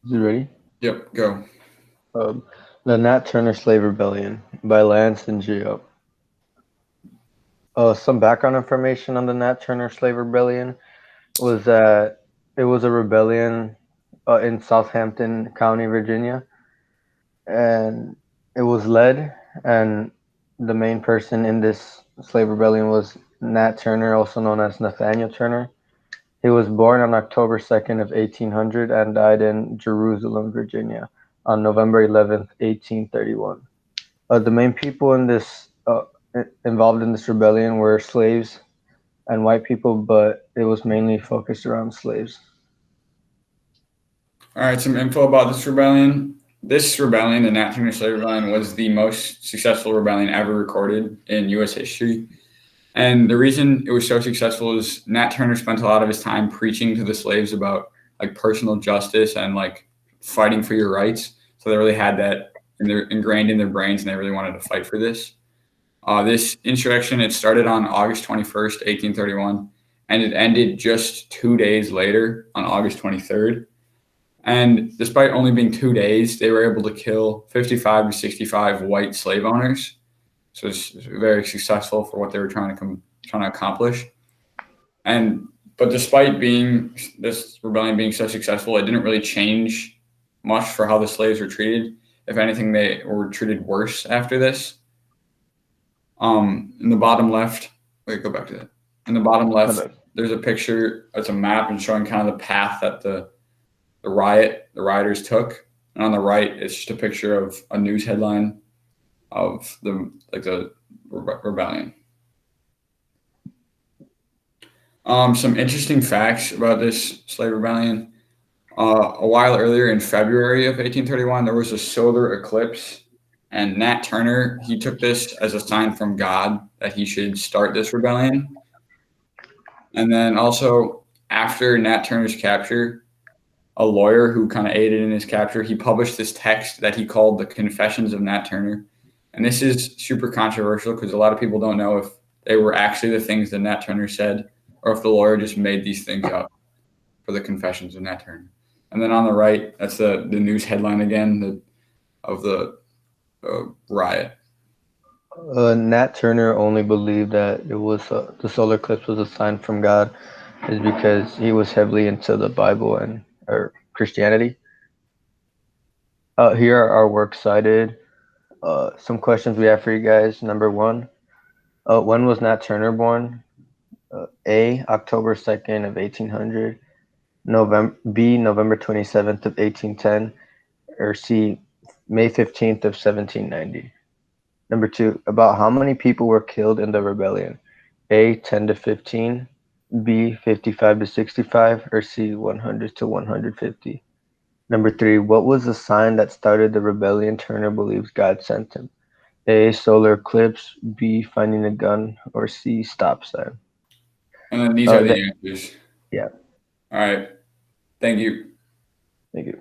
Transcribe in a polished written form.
Is it ready? Yep, go. Um, the Nat Turner Slave Rebellion by Lance and Geo. Some background information on the Nat Turner Slave Rebellion was that it was a rebellion in Southampton County, Virginia, and it was led, and the main person in this slave rebellion was Nat Turner, also known as Nathaniel Turner. He was born on October 2nd of 1800 and died in Jerusalem, Virginia, on November 11th, 1831. The main people involved in this rebellion were slaves and white people, but it was mainly focused around slaves. All right, some info about this rebellion. This rebellion, the Nat Turner Slave Rebellion, was the most successful rebellion ever recorded in U.S. history. And the reason it was so successful is Nat Turner spent a lot of his time preaching to the slaves about like personal justice and like fighting for your rights. So they really had that ingrained in their brains, and they really wanted to fight for this. This insurrection, it started on August 21st, 1831, and it ended just 2 days later on August 23rd. And despite only being 2 days, they were able to kill 55 to 65 white slave owners. So it's very successful for what they were trying to accomplish. And but despite being this rebellion being so successful, it didn't really change much for how the slaves were treated. If anything, they were treated worse after this. In the bottom left, wait, go back to that. In the bottom My left, bad. there's a picture. It's a map and showing kind of the path that the rioters took. And on the right, it's just a picture of a news headline of the rebellion. Some interesting facts about this slave rebellion. A while earlier in February of 1831, there was a solar eclipse, and Nat Turner he took this as a sign from God that he should start this rebellion. And then also after Nat Turner's capture, a lawyer who kind of aided in his capture, he published this text that he called the Confessions of Nat Turner. And this is super controversial because a lot of people don't know if they were actually the things that Nat Turner said or if the lawyer just made these things up for the Confessions of Nat Turner. And then on the right, that's the news headline again of the riot. Nat Turner only believed that it was the solar eclipse was a sign from God, is because he was heavily into the Bible and or Christianity. Here are our works cited. Some questions we have for you guys. Number one, when was Nat Turner born? A. October 2nd of 1800. November 27th of 1810. Or C. May 15th of 1790. Number two, about how many people were killed in the rebellion? A. 10 to 15. B. 55 to 65. Or C. 100 to 150. Number three, what was the sign that started the rebellion Turner believes God sent him? A. Solar eclipse. B. Finding a gun. Or C. Stop sign. And then these are Uh, the that, answers. yeah, All right. Thank you. thank you.